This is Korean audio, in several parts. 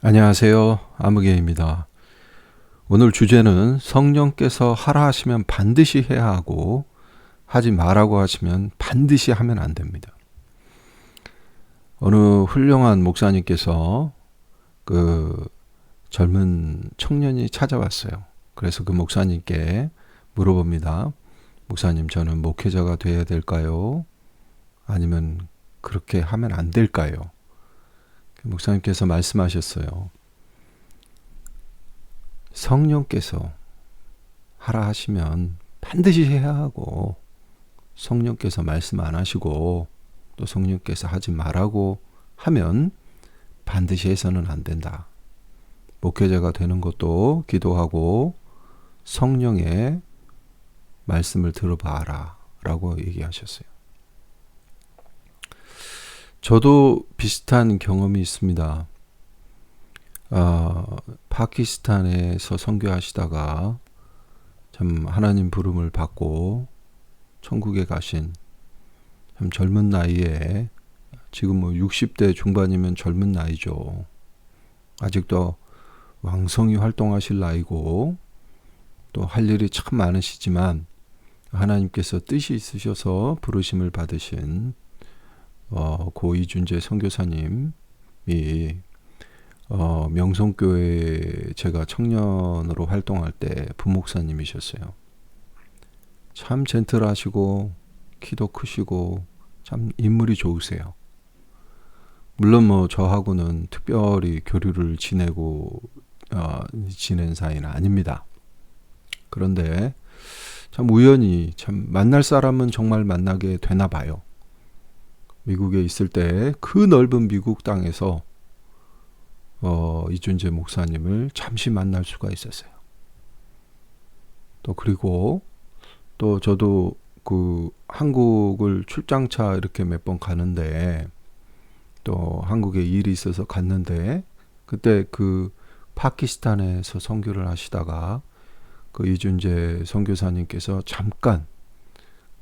안녕하세요. 아무개입니다. 오늘 주제는 성령께서 하라 하시면 반드시 해야 하고 하지 말라고 하시면 반드시 하면 안 됩니다. 어느 훌륭한 목사님께서 그 젊은 청년이 찾아왔어요. 그래서 그 목사님께 물어봅니다. 목사님, 저는 목회자가 되어야 될까요? 아니면 그렇게 하면 안 될까요? 목사님께서 말씀하셨어요. 성령께서 하라 하시면 반드시 해야 하고, 성령께서 말씀 안 하시고 또 성령께서 하지 말라고 하면 반드시 해서는 안 된다. 목회자가 되는 것도 기도하고 성령의 말씀을 들어봐라 라고 얘기하셨어요. 저도 비슷한 경험이 있습니다. 파키스탄에서 선교하시다가 참 하나님 부름을 받고 천국에 가신 참 젊은 나이에, 지금 60대 중반이면 젊은 나이죠. 아직도 왕성히 활동하실 나이고 또 할 일이 참 많으시지만 하나님께서 뜻이 있으셔서 부르심을 받으신 고 이준재 선교사님이 명성교회 제가 청년으로 활동할 때 부목사님이셨어요. 참 젠틀하시고 키도 크시고 참 인물이 좋으세요. 물론 저하고는 특별히 교류를 지낸 사이는 아닙니다. 그런데 참 우연히 참 만날 사람은 정말 만나게 되나 봐요. 미국에 있을 때 그 넓은 미국 땅에서 이준재 목사님을 잠시 만날 수가 있었어요. 또 그리고 또 저도 그 한국을 출장차 이렇게 몇 번 가는데, 또 한국에 일이 있어서 갔는데, 그때 그 파키스탄에서 선교를 하시다가 그 이준재 선교사님께서 잠깐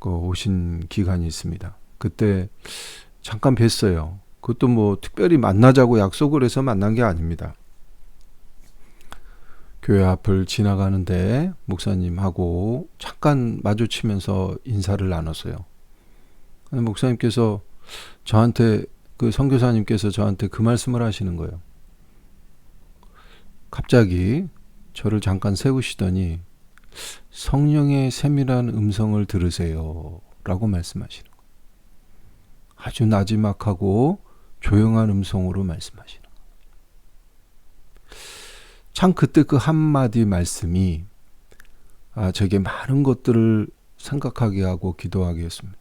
오신 기간이 있습니다. 그때 잠깐 뵀어요. 그것도 특별히 만나자고 약속을 해서 만난 게 아닙니다. 교회 앞을 지나가는데 목사님하고 잠깐 마주치면서 인사를 나눴어요. 목사님께서 저한테, 그 선교사님께서 저한테 그 말씀을 하시는 거예요. 갑자기 저를 잠깐 세우시더니 성령의 세밀한 음성을 들으세요 라고 말씀하시는 거예요. 아주 나지막하고 조용한 음성으로 말씀하시는 거예요. 참 그때 그 한마디 말씀이 저에게 많은 것들을 생각하게 하고 기도하게 했습니다.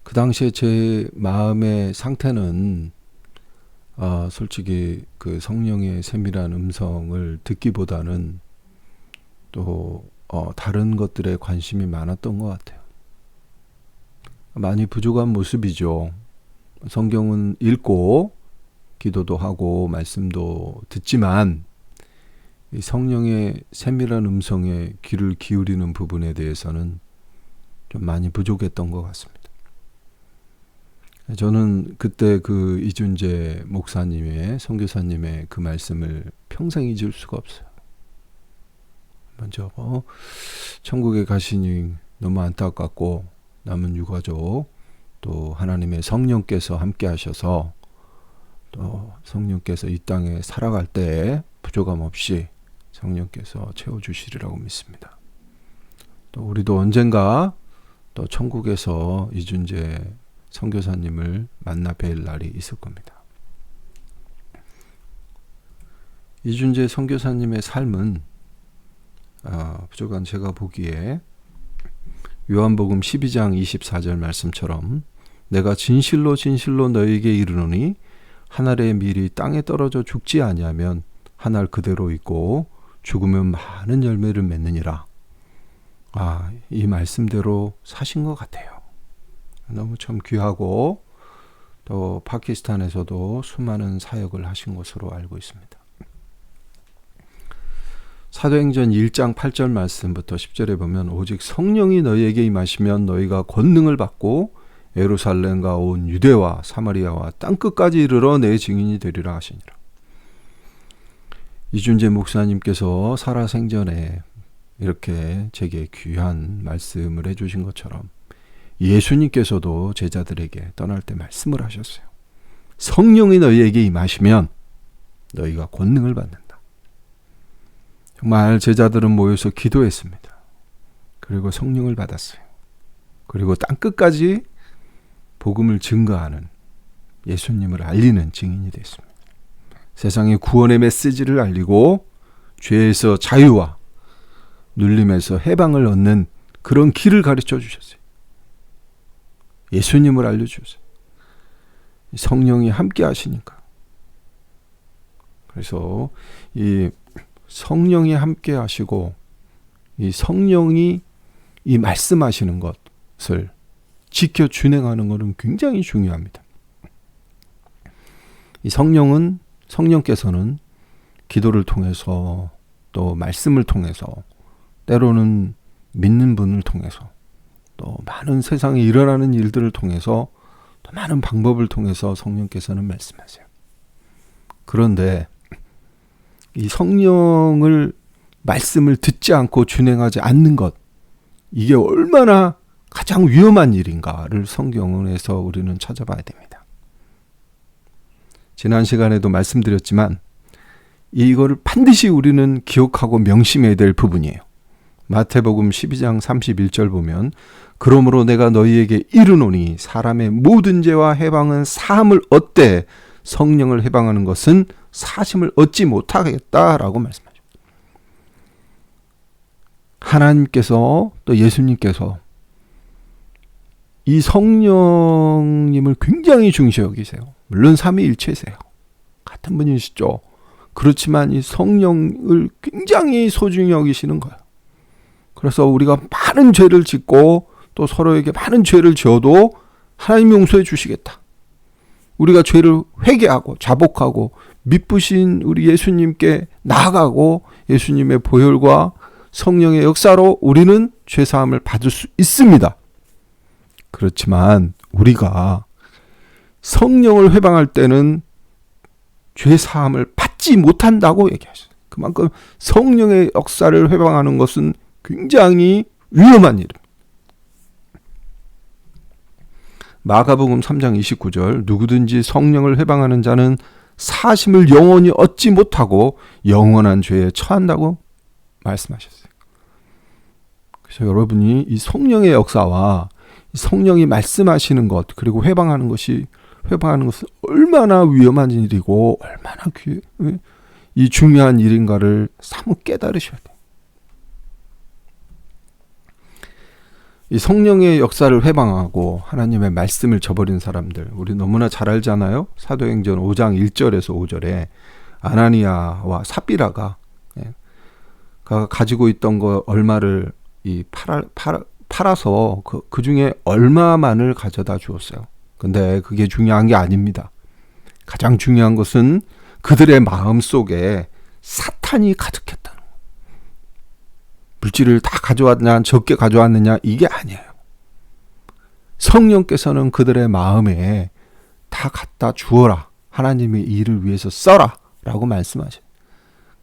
그 당시에 제 마음의 상태는 솔직히 그 성령의 세밀한 음성을 듣기보다는 또 다른 것들에 관심이 많았던 것 같아요. 많이 부족한 모습이죠. 성경은 읽고 기도도 하고 말씀도 듣지만 이 성령의 세밀한 음성에 귀를 기울이는 부분에 대해서는 좀 많이 부족했던 것 같습니다. 저는 그때 그 이준재 목사님의, 선교사님의 그 말씀을 평생 잊을 수가 없어요. 먼저 천국에 가시니 너무 안타깝고 남은 유가족, 또 하나님의 성령께서 함께 하셔서 또 성령께서 이 땅에 살아갈 때 부족함 없이 성령께서 채워주시리라고 믿습니다. 또 우리도 언젠가 또 천국에서 이준재 선교사님을 만나 뵐 날이 있을 겁니다. 이준재 선교사님의 삶은 부족한 제가 보기에 요한복음 12장 24절 말씀처럼 내가 진실로 진실로 너희에게 이르노니 한 알의 밀이 땅에 떨어져 죽지 아니하면 한 알 그대로 있고 죽으면 많은 열매를 맺느니라. 이 말씀대로 사신 것 같아요. 너무 참 귀하고 또 파키스탄에서도 수많은 사역을 하신 것으로 알고 있습니다. 사도행전 1장 8절 말씀부터 10절에 보면 오직 성령이 너희에게 임하시면 너희가 권능을 받고 예루살렘과 온 유대와 사마리아와 땅끝까지 이르러 내 증인이 되리라 하시니라. 이준재 목사님께서 살아생전에 이렇게 제게 귀한 말씀을 해주신 것처럼 예수님께서도 제자들에게 떠날 때 말씀을 하셨어요. 성령이 너희에게 임하시면 너희가 권능을 받는다. 정말 제자들은 모여서 기도했습니다. 그리고 성령을 받았어요. 그리고 땅끝까지 복음을 증거하는, 예수님을 알리는 증인이 됐습니다. 세상에 구원의 메시지를 알리고 죄에서 자유와 눌림에서 해방을 얻는 그런 길을 가르쳐 주셨어요. 예수님을 알려주셨어요. 성령이 함께 하시니까. 그래서 이 성령이 함께 하시고 이 성령이 이 말씀하시는 것을 지켜 준행하는 것은 굉장히 중요합니다. 이 성령께서는 기도를 통해서 또 말씀을 통해서 때로는 믿는 분을 통해서 또 많은 세상에 일어나는 일들을 통해서 또 많은 방법을 통해서 성령께서는 말씀하세요. 그런데 이 성령을 말씀을 듣지 않고 준행하지 않는 것, 이게 얼마나 가장 위험한 일인가를 성경에서 우리는 찾아봐야 됩니다. 지난 시간에도 말씀드렸지만 이거를 반드시 우리는 기억하고 명심해야 될 부분이에요. 마태복음 12장 31절 보면 그러므로 내가 너희에게 이르노니 사람의 모든 죄와 해방은 사함을 얻되 성령을 해방하는 것은 사심을 얻지 못하겠다라고 말씀하죠. 하나님께서 또 예수님께서 이 성령님을 굉장히 중시 여기세요. 물론 삼위일체세요. 같은 분이시죠. 그렇지만 이 성령을 굉장히 소중히 여기시는 거예요. 그래서 우리가 많은 죄를 짓고 또 서로에게 많은 죄를 지어도 하나님 용서해 주시겠다. 우리가 죄를 회개하고 자복하고 미쁘신 우리 예수님께 나아가고 예수님의 보혈과 성령의 역사로 우리는 죄사함을 받을 수 있습니다. 그렇지만 우리가 성령을 회방할 때는 죄사함을 받지 못한다고 얘기하셨어요. 그만큼 성령의 역사를 회방하는 것은 굉장히 위험한 일입니다. 마가복음 3장 29절 누구든지 성령을 회방하는 자는 사심을 영원히 얻지 못하고 영원한 죄에 처한다고 말씀하셨어요. 그래서 여러분이 이 성령의 역사와 성령이 말씀하시는 것 그리고 회방하는 것은 얼마나 위험한 일이고 얼마나 이 중요한 일인가를 사뭇 깨달으셔야 돼요. 이 성령의 역사를 회방하고 하나님의 말씀을 저버린 사람들 우리 너무나 잘 알잖아요. 사도행전 5장 1절에서 5절에 아나니아와 삽비라가 가지고 있던 거 얼마를 팔아서 그 중에 얼마만을 가져다 주었어요. 근데 그게 중요한 게 아닙니다. 가장 중요한 것은 그들의 마음 속에 사탄이 가득했다는 거예요. 물질을 다 가져왔냐 적게 가져왔느냐 이게 아니에요. 성령께서는 그들의 마음에 다 갖다 주어라. 하나님의 일을 위해서 써라 라고 말씀하셔요.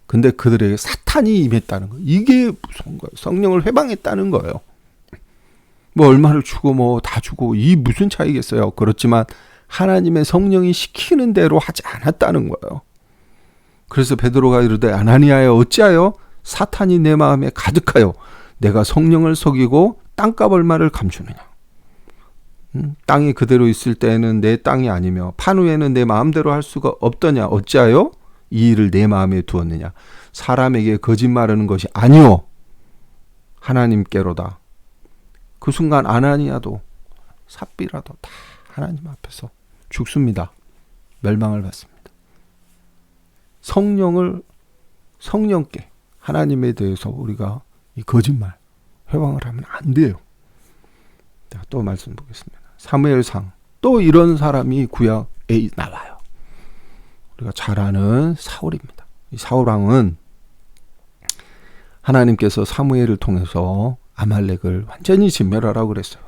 근데 그들에게 사탄이 임했다는 거예요. 이게 무슨 거예요? 성령을 회방했다는 거예요. 뭐 얼마를 주고 뭐 다 주고 이 무슨 차이겠어요. 그렇지만 하나님의 성령이 시키는 대로 하지 않았다는 거예요. 그래서 베드로가 이르되 아나니아여 어찌하여 사탄이 내 마음에 가득하여 내가 성령을 속이고 땅값 얼마를 감추느냐. 땅이 그대로 있을 때에는 내 땅이 아니며 판 후에는 내 마음대로 할 수가 없더냐. 어찌하여 이 일을 내 마음에 두었느냐. 사람에게 거짓말하는 것이 아니오 하나님께로다. 그 순간 아나니아도 삽비라도 다 하나님 앞에서 죽습니다. 멸망을 받습니다. 성령께 하나님에 대해서 우리가 이 거짓말 회방을 하면 안 돼요. 또 말씀 보겠습니다. 사무엘상 또 이런 사람이 구약에 나와요. 우리가 잘 아는 사울입니다. 이 사울왕은 하나님께서 사무엘을 통해서 아말렉을 완전히 진멸하라고 그랬어요.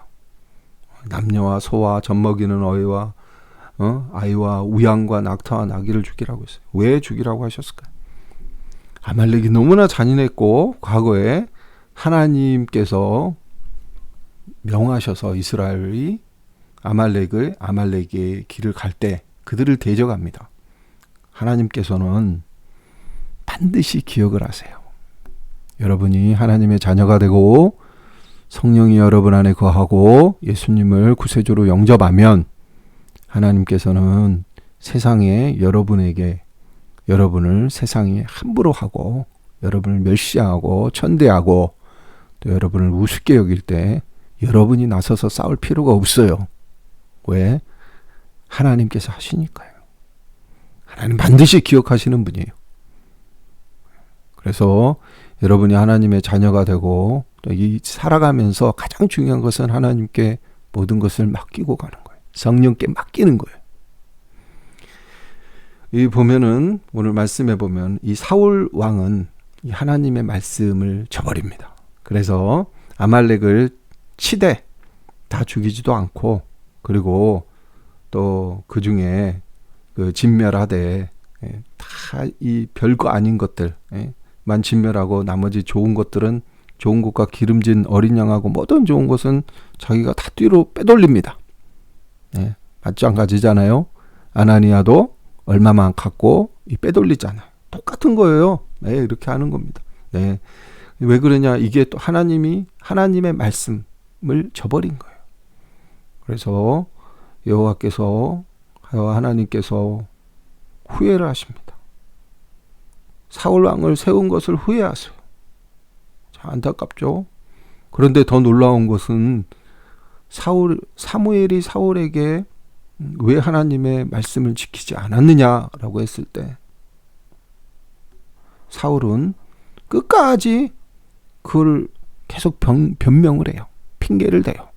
남녀와 소와 젖먹이는 어이와 아이와 우양과 낙타와 나귀를 죽이라고 했어요. 왜 죽이라고 하셨을까요? 아말렉이 너무나 잔인했고 과거에 하나님께서 명하셔서 이스라엘이 아말렉의 길을 갈 때 그들을 대적합니다. 하나님께서는 반드시 기억을 하세요. 여러분이 하나님의 자녀가 되고 성령이 여러분 안에 거하고 예수님을 구세주로 영접하면 하나님께서는 세상에 여러분을 세상에 함부로 하고 여러분을 멸시하고 천대하고 또 여러분을 우습게 여길 때 여러분이 나서서 싸울 필요가 없어요. 왜? 하나님께서 하시니까요. 하나님 반드시 기억하시는 분이에요. 그래서 여러분이 하나님의 자녀가 되고 또 이 살아가면서 가장 중요한 것은 하나님께 모든 것을 맡기고 가는 거예요. 성령께 맡기는 거예요. 이 보면은 오늘 말씀해 보면 이 사울 왕은 이 하나님의 말씀을 저버립니다. 그래서 아말렉을 치되 다 죽이지도 않고 그리고 또 그 중에 그 진멸하되 다 이 별거 아닌 것들만 진멸하고 나머지 좋은 것들은 좋은 것과 기름진 어린 양하고 모든 좋은 것은 자기가 다 뒤로 빼돌립니다. 마찬가지잖아요. 아나니아도 얼마만 갖고 빼돌리잖아요. 똑같은 거예요. 이렇게 하는 겁니다. 왜 그러냐? 이게 또 하나님의 말씀을 저버린 거예요. 그래서 여호와께서 하나님께서 후회를 하십니다. 사울 왕을 세운 것을 후회하세요. 참 안타깝죠. 그런데 더 놀라운 것은 사무엘이 사울에게 왜 하나님의 말씀을 지키지 않았느냐라고 했을 때 사울은 끝까지 그걸 계속 변명을 해요. 핑계를 대요.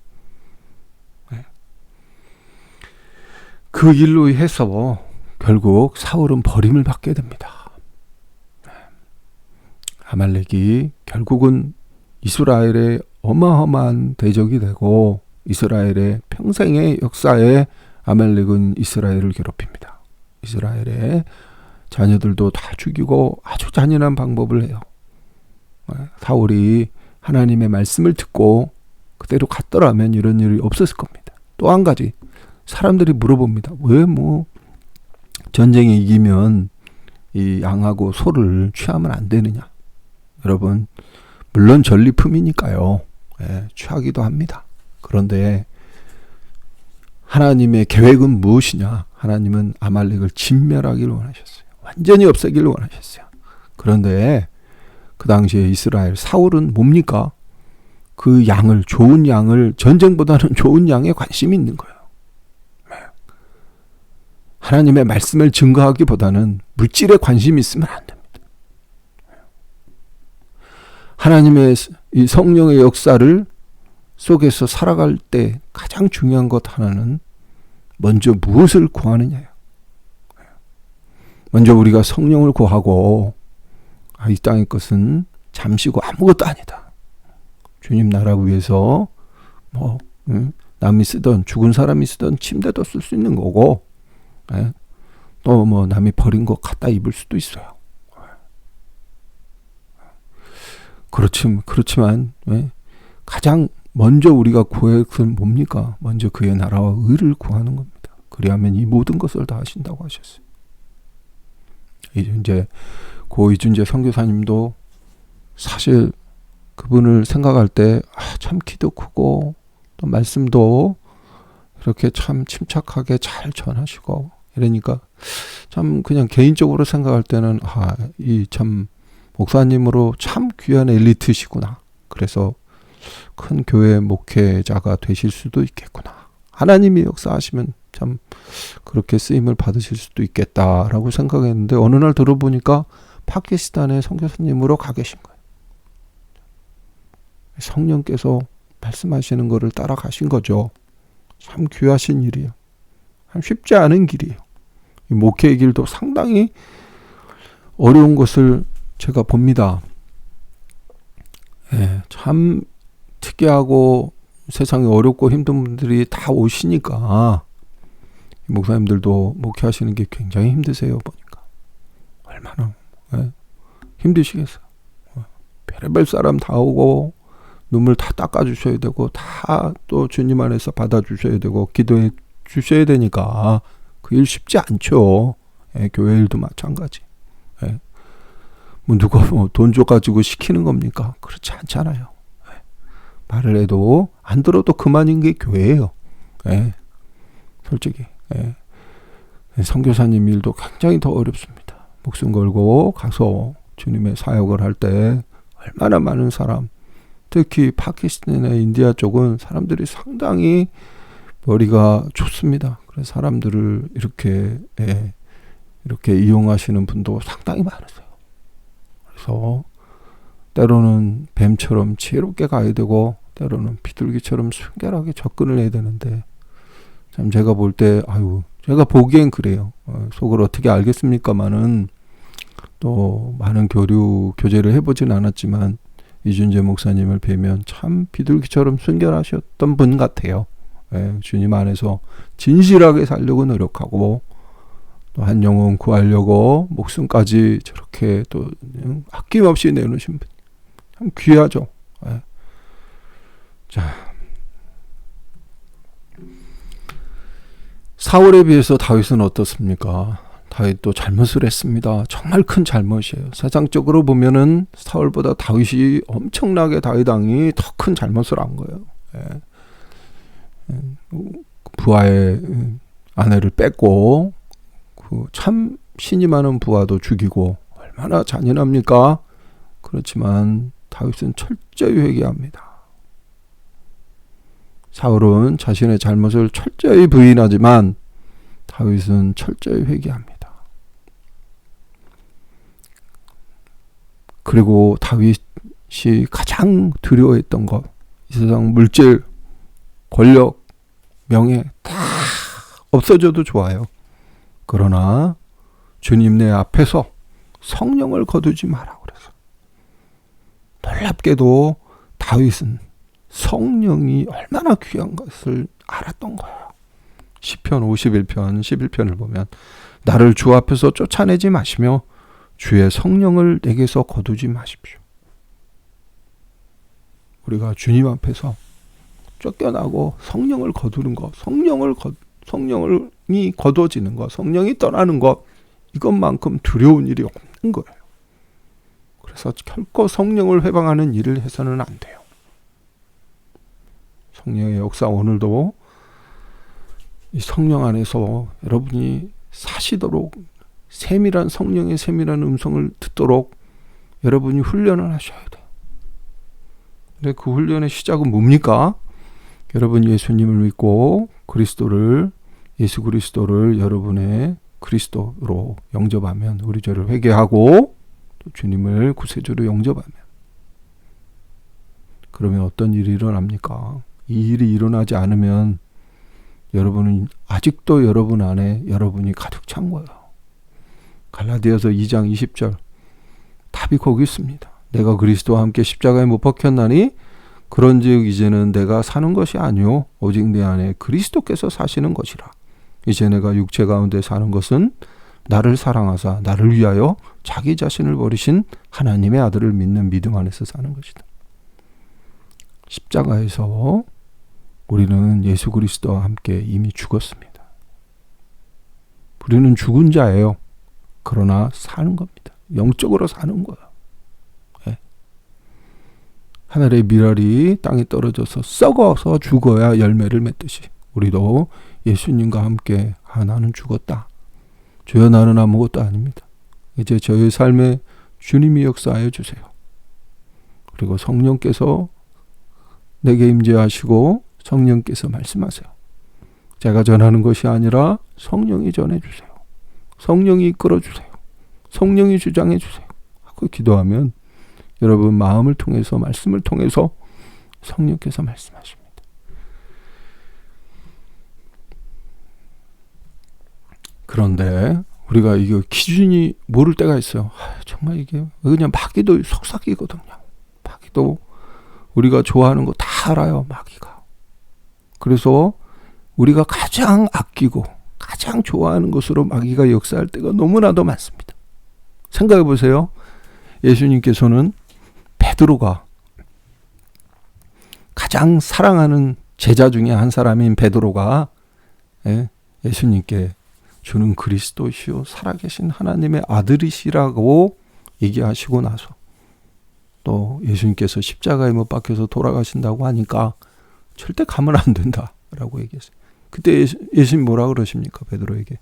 그 일로 해서 결국 사울은 버림을 받게 됩니다. 아말렉이 결국은 이스라엘의 어마어마한 대적이 되고 이스라엘의 평생의 역사에 아말렉은 이스라엘을 괴롭힙니다. 이스라엘의 자녀들도 다 죽이고 아주 잔인한 방법을 해요. 사울이 하나님의 말씀을 듣고 그대로 갔더라면 이런 일이 없었을 겁니다. 또 한 가지 사람들이 물어봅니다. 왜 전쟁에 이기면 이 양하고 소를 취하면 안 되느냐? 여러분 물론 전리품이니까요. 취하기도 합니다. 그런데 하나님의 계획은 무엇이냐? 하나님은 아말렉을 진멸하기를 원하셨어요. 완전히 없애기를 원하셨어요. 그런데 그 당시에 이스라엘 사울은 뭡니까? 그 좋은 양을 전쟁보다는 좋은 양에 관심이 있는 거예요. 하나님의 말씀을 증거하기보다는 물질에 관심이 있으면 안 됩니다. 하나님의 이 성령의 역사를 속에서 살아갈 때 가장 중요한 것 하나는 먼저 무엇을 구하느냐예요. 먼저 우리가 성령을 구하고 이 땅의 것은 잠시고 아무것도 아니다. 주님 나라 위해서 남이 쓰던 죽은 사람이 쓰던 침대도 쓸 수 있는 거고 또 남이 버린 거 갖다 입을 수도 있어요. 그렇지만 가장 먼저 우리가 구할 것은 뭡니까? 먼저 그의 나라와 의를 구하는 겁니다. 그리하면 이 모든 것을 다 하신다고 하셨어요. 이제 이준재 선교사님도 사실 그분을 생각할 때 참 키도 크고 또 말씀도 그렇게 참 침착하게 잘 전하시고 이러니까 참 그냥 개인적으로 생각할 때는 이 참 목사님으로 참 귀한 엘리트시구나. 그래서 큰 교회 목회자가 되실 수도 있겠구나. 하나님이 역사하시면 참 그렇게 쓰임을 받으실 수도 있겠다라고 생각했는데 어느 날 들어보니까 파키스탄의 선교사님으로 가 계신 거예요. 성령께서 말씀하시는 거를 따라가신 거죠. 참 귀하신 일이에요. 참 쉽지 않은 길이에요. 이 목회의 길도 상당히 어려운 것을 제가 봅니다. 참 특이하고 세상에 어렵고 힘든 분들이 다 오시니까 목사님들도 목회하시는 게 굉장히 힘드세요. 보니까 얼마나 힘드시겠어요. 별의별 사람 다 오고 눈물 다 닦아주셔야 되고 다 또 주님 안에서 받아주셔야 되고 기도해 주셔야 되니까 그 일 쉽지 않죠. 교회 일도 마찬가지. 뭐 누가 돈 줘가지고 시키는 겁니까? 그렇지 않잖아요. 말을 해도 안 들어도 그만인 게 교회예요. 솔직히 선교사님 일도 굉장히 더 어렵습니다. 목숨 걸고 가서 주님의 사역을 할 때 얼마나 많은 사람, 특히 파키스탄이나 인디아 쪽은 사람들이 상당히 머리가 좋습니다. 그래서 사람들을 이렇게 이용하시는 분도 상당히 많으세요. 그래서 때로는 뱀처럼 지혜롭게 가야 되고 때로는 비둘기처럼 순결하게 접근을 해야 되는데 참 제가 볼 때 제가 보기엔 그래요. 속을 어떻게 알겠습니까마는 또 많은 교제를 해보진 않았지만 이준재 목사님을 뵈면 참 비둘기처럼 순결하셨던 분 같아요. 주님 안에서 진실하게 살려고 노력하고 또 한 영혼 구하려고 목숨까지 저렇게 또 아낌없이 내놓으신 분 참 귀하죠. 자, 사울에 비해서 다윗은 어떻습니까? 다윗도 잘못을 했습니다. 정말 큰 잘못이에요. 세상적으로 보면은 사울보다 다윗이 엄청나게 다윗 왕이 더 큰 잘못을 한 거예요. 부하의 아내를 뺏고 참 신이 많은 부하도 죽이고 얼마나 잔인합니까? 그렇지만 다윗은 철저히 회개합니다. 사울은 자신의 잘못을 철저히 부인하지만 다윗은 철저히 회개합니다. 그리고 다윗이 가장 두려워했던 것, 이 세상 물질, 권력, 명예 다 없어져도 좋아요. 그러나 주님 내 앞에서 성령을 거두지 마라 그래서 놀랍게도 다윗은 성령이 얼마나 귀한 것을 알았던 거예요. 시편 51편 11편을 보면 나를 주 앞에서 쫓아내지 마시며 주의 성령을 내게서 거두지 마십시오. 우리가 주님 앞에서 쫓겨나고 성령을 거두는 것, 성령이 거두어지는 것, 성령이 떠나는 것, 이것만큼 두려운 일이 없는 거예요. 그래서 결코 성령을 회방하는 일을 해서는 안 돼요. 성령의 역사 오늘도 이 성령 안에서 여러분이 사시도록 성령의 세밀한 음성을 듣도록 여러분이 훈련을 하셔야 돼요. 근데 그 훈련의 시작은 뭡니까? 여러분 예수님을 믿고 예수 그리스도를 여러분의 그리스도로 영접하면 우리 죄를 회개하고 또 주님을 구세주로 영접하면 그러면 어떤 일이 일어납니까? 이 일이 일어나지 않으면 여러분은 아직도 여러분 안에 여러분이 가득 찬 거예요. 갈라디아서 2장 20절 답이 거기 있습니다. 내가 그리스도와 함께 십자가에 못 박혔나니 그런즉 이제는 내가 사는 것이 아니요 오직 내 안에 그리스도께서 사시는 것이라. 이제 내가 육체 가운데 사는 것은 나를 사랑하사 나를 위하여 자기 자신을 버리신 하나님의 아들을 믿는 믿음 안에서 사는 것이다. 십자가에서 우리는 예수 그리스도와 함께 이미 죽었습니다. 우리는 죽은 자예요. 그러나 사는 겁니다. 영적으로 사는 거예요. 하늘의 미랄이 땅에 떨어져서 썩어서 죽어야 열매를 맺듯이 우리도 예수님과 함께 나는 죽었다. 주여 나는 아무것도 아닙니다. 이제 저의 삶에 주님이 역사하여 주세요. 그리고 성령께서 내게 임재하시고 성령께서 말씀하세요. 제가 전하는 것이 아니라 성령이 전해주세요. 성령이 이끌어주세요. 성령이 주장해주세요. 하고 기도하면 여러분 마음을 통해서 말씀을 통해서 성령께서 말씀하십니다. 그런데 우리가 이거 기준이 모를 때가 있어요. 정말 이게 그냥 마귀도 속삭이거든요. 마귀도 우리가 좋아하는 거 다 알아요. 마귀가. 그래서 우리가 가장 아끼고 가장 좋아하는 것으로 마귀가 역사할 때가 너무나도 많습니다. 생각해 보세요. 예수님께서는 베드로가 가장 사랑하는 제자 중에 한 사람인 베드로가 예수님께 주는 그리스도시요 살아계신 하나님의 아들이시라고 얘기하시고 나서 또 예수님께서 십자가에 못 박혀서 돌아가신다고 하니까 절대 가면 안 된다라고 얘기했어요. 그때 예수님 뭐라 그러십니까? 베드로에게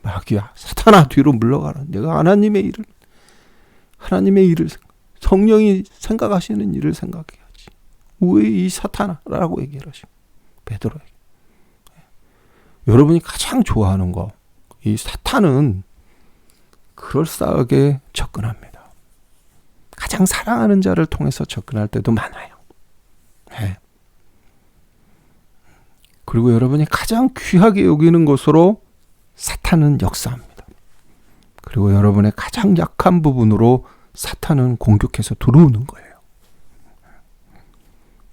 마귀야 사탄아 뒤로 물러가라. 내가 하나님의 일을 성령이 생각하시는 일을 생각해야지. 왜 이 사탄아라고 얘기를 하십니까? 베드로에게. 여러분이 가장 좋아하는 거, 이 사탄은 그럴싸하게 접근합니다. 가장 사랑하는 자를 통해서 접근할 때도 많아요. 그리고 여러분이 가장 귀하게 여기는 것으로 사탄은 역사합니다. 그리고 여러분의 가장 약한 부분으로 사탄은 공격해서 들어오는 거예요.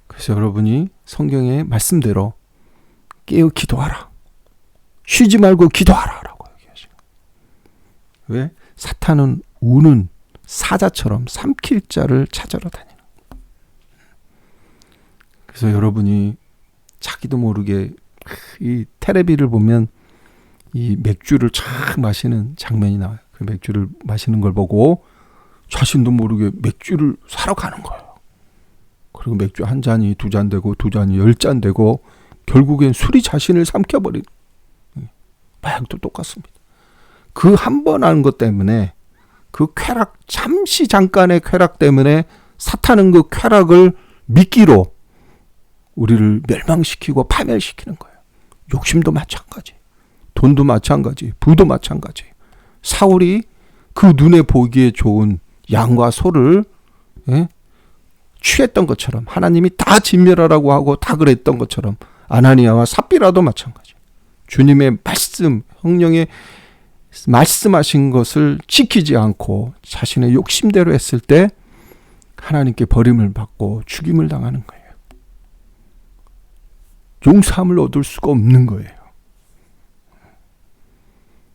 그래서 여러분이 성경의 말씀대로 깨어 기도하라. 쉬지 말고 기도하라 라고 얘기하시고. 왜? 사탄은 우는 사자처럼 삼킬 자를 찾으러 다니는 거예요. 그래서 여러분이 자기도 모르게 이 테레비를 보면 이 맥주를 쫙 마시는 장면이 나와요. 그 맥주를 마시는 걸 보고 자신도 모르게 맥주를 사러 가는 거예요. 그리고 맥주 한 잔이 두 잔 되고 두 잔이 10잔 되고 결국엔 술이 자신을 삼켜버리는. 마약도 똑같습니다. 그 한 번 하는 것 때문에 그 쾌락, 잠깐의 쾌락 때문에 사탄은 그 쾌락을 미끼로 우리를 멸망시키고 파멸시키는 거예요. 욕심도 마찬가지, 돈도 마찬가지, 부도 마찬가지. 사울이 그 눈에 보기에 좋은 양과 소를 취했던 것처럼 하나님이 다 진멸하라고 하고 다 그랬던 것처럼 아나니아와 삽비라도 마찬가지. 주님의 말씀, 성령의 말씀하신 것을 지키지 않고 자신의 욕심대로 했을 때 하나님께 버림을 받고 죽임을 당하는 거예요. 용서함을 얻을 수가 없는 거예요.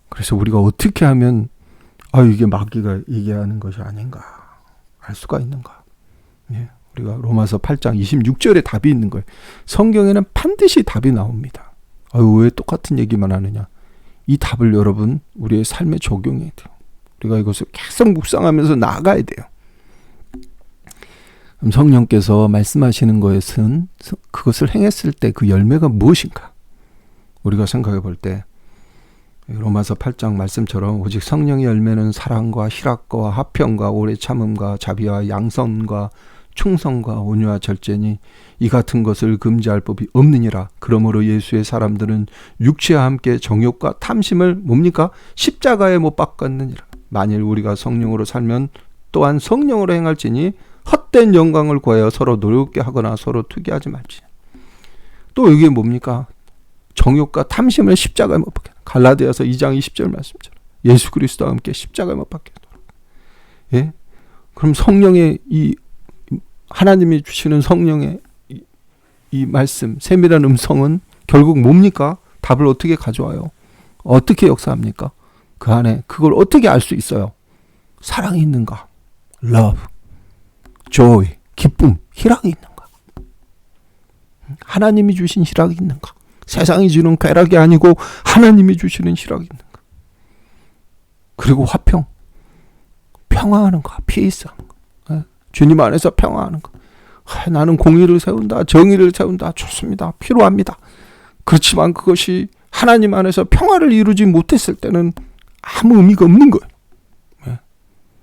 그래서 우리가 어떻게 하면 이게 마귀가 얘기하는 것이 아닌가 알 수가 있는가? 우리가 로마서 8장 26절에 답이 있는 거예요. 성경에는 반드시 답이 나옵니다. 왜 똑같은 얘기만 하느냐? 이 답을 여러분 우리의 삶에 적용해야 돼요. 우리가 이것을 계속 묵상하면서 나아가야 돼요. 그럼 성령께서 말씀하시는 것은 그것을 행했을 때 그 열매가 무엇인가? 우리가 생각해 볼 때 로마서 8장 말씀처럼 오직 성령의 열매는 사랑과 희락과 화평과 오래 참음과 자비와 양선과 충성과 온유와 절제니 이 같은 것을 금지할 법이 없느니라. 그러므로 예수의 사람들은 육체와 함께 정욕과 탐심을 뭡니까? 십자가에 못 박았느니라. 만일 우리가 성령으로 살면 또한 성령으로 행할지니 헛된 영광을 구하여 서로 노엽게 하거나 서로 투기하지 말지. 또 이게 뭡니까? 정욕과 탐심을 십자가에 못 박게. 갈라디아서 2장 20절 말씀처럼 예수 그리스도와 함께 십자가에 못 박게. 그럼 성령의 이 하나님이 주시는 성령의 이 말씀, 세밀한 음성은 결국 뭡니까? 답을 어떻게 가져와요? 어떻게 역사합니까? 그 안에 그걸 어떻게 알 수 있어요? 사랑이 있는가? love, joy, 기쁨, 희락이 있는가? 하나님이 주신 희락이 있는가? 세상이 주는 쾌락이 아니고 하나님이 주시는 희락이 있는가? 그리고 화평, 평화하는가? peace. 주님 안에서 평화하는 것. 나는 공의를 세운다. 정의를 세운다. 좋습니다. 필요합니다. 그렇지만 그것이 하나님 안에서 평화를 이루지 못했을 때는 아무 의미가 없는 거예요.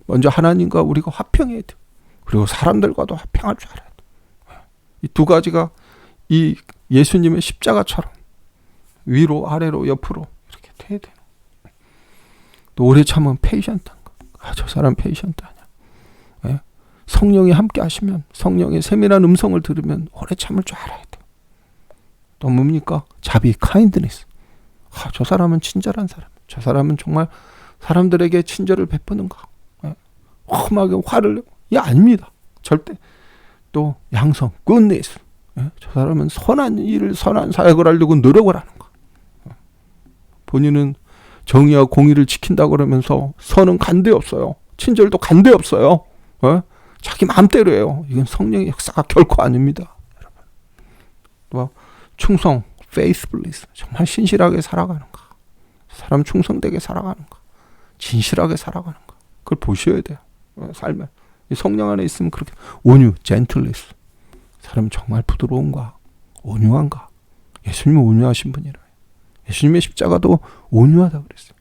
먼저 하나님과 우리가 화평해야 돼요. 그리고 사람들과도 화평할 줄 알아야 돼요. 이 두 가지가 이 예수님의 십자가처럼 위로 아래로 옆으로 이렇게 돼야 돼요. 또 오래 참으면 페이션트한 거. 저 사람 페이션트 아니야. 성령이 함께 하시면 성령의 세밀한 음성을 들으면 오래 참을 줄 알아야 돼요. 또 뭡니까? 자비, kindness. 저 사람은 친절한 사람. 저 사람은 정말 사람들에게 친절을 베푸는가. 험하게 화를 내고. 아닙니다. 절대. 또 양성, goodness. 예? 저 사람은 선한 일을, 선한 사역을 하려고 노력을 하는 거. 본인은 정의와 공의를 지킨다 그러면서 선은 간대 없어요. 친절도 간대 없어요. 예? 자기 마음대로 해요. 이건 성령의 역사가 결코 아닙니다. 여러분. 또 충성, faithfulness, 정말 신실하게 살아가는 거. 사람 충성되게 살아가는 거. 진실하게 살아가는 거. 그걸 보셔야 돼요. 삶에. 성령 안에 있으면 그렇게 온유, gentleness. 사람 정말 부드러운가, 온유한가. 예수님은 온유하신 분이라. 예수님의 십자가도 온유하다 그랬어요.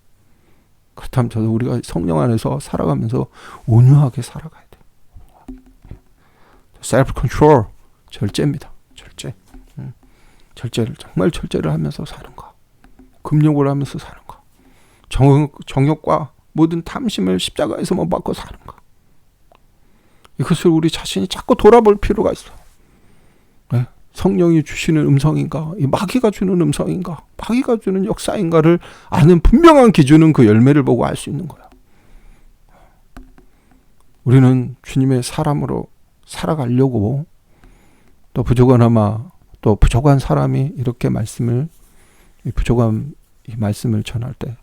그렇다면 저도 우리가 성령 안에서 살아가면서 온유하게 살아가야 돼요. self control, 절제입니다. 절제. 절제를, 정말 절제를 하면서 사는 거. 금욕을 하면서 사는 거. 정욕과 모든 탐심을 십자가에서 못 받고 사는 거. 이것을 우리 자신이 자꾸 돌아볼 필요가 있어. 네? 성령이 주시는 음성인가, 이 마귀가 주는 음성인가, 마귀가 주는 역사인가를 아는 분명한 기준은 그 열매를 보고 알 수 있는 거야. 우리는 주님의 사람으로 살아가려고 또 부족하나마 또 부족한 사람이 이렇게 부족한 이 말씀을 전할 때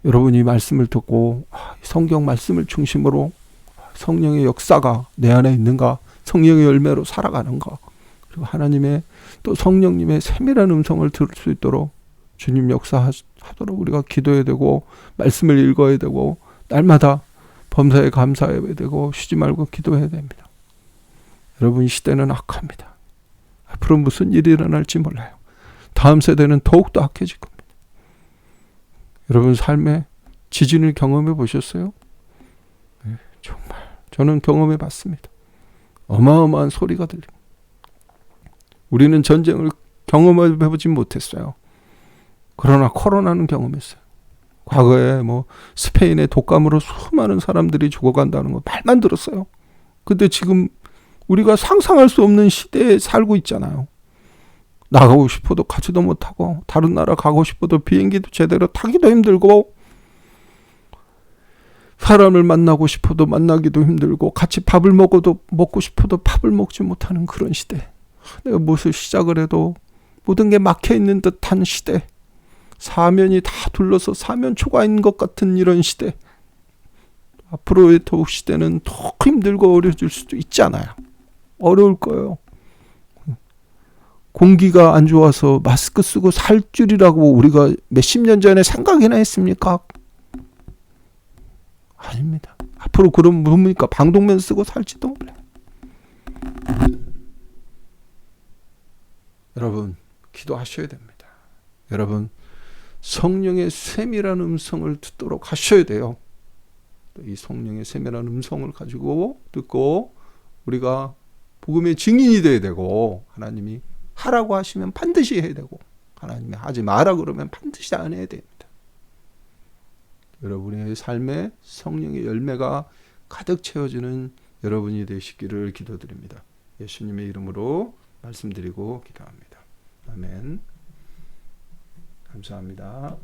여러분이 말씀을 듣고 성경 말씀을 중심으로 성령의 역사가 내 안에 있는가, 성령의 열매로 살아가는가, 그리고 하나님의 또 성령님의 세밀한 음성을 들을 수 있도록 주님 역사하도록 우리가 기도해야 되고 말씀을 읽어야 되고 날마다 범사에 감사해야 되고 쉬지 말고 기도해야 됩니다. 여러분, 이 시대는 악합니다. 앞으로 무슨 일이 일어날지 몰라요. 다음 세대는 더욱더 악해질 겁니다. 여러분 삶에 지진을 경험해 보셨어요? 네, 정말 저는 경험해 봤습니다. 어마어마한 소리가 들립니다. 우리는 전쟁을 경험해 보지 못했어요. 그러나 코로나는 경험했어요. 과거에 스페인의 독감으로 수많은 사람들이 죽어간다는 거 말만 들었어요. 근데 지금 우리가 상상할 수 없는 시대에 살고 있잖아요. 나가고 싶어도 가지도 못하고, 다른 나라 가고 싶어도 비행기도 제대로 타기도 힘들고, 사람을 만나고 싶어도 만나기도 힘들고, 같이 밥을 먹고 싶어도 밥을 먹지 못하는 그런 시대. 내가 무엇을 시작을 해도 모든 게 막혀있는 듯한 시대. 사면이 다 둘러서 사면 초과인 것 같은 이런 시대. 앞으로의 더욱 시대는 더 힘들고 어려질 수도 있지 않아요. 어려울 거예요. 공기가 안 좋아서 마스크 쓰고 살 줄이라고 우리가 몇십 년 전에 생각이나 했습니까? 아닙니다. 앞으로 그럼 뭡니까? 방독면 쓰고 살지도 몰라요. 여러분, 기도하셔야 됩니다. 여러분, 성령의 세밀한 음성을 듣도록 하셔야 돼요. 이 성령의 세밀한 음성을 가지고 듣고 우리가 복음의 증인이 돼야 되고, 하나님이 하라고 하시면 반드시 해야 되고, 하나님이 하지 마라 그러면 반드시 안 해야 됩니다. 여러분의 삶에 성령의 열매가 가득 채워지는 여러분이 되시기를 기도드립니다. 예수님의 이름으로 말씀드리고 기도합니다. 아멘. 감사합니다.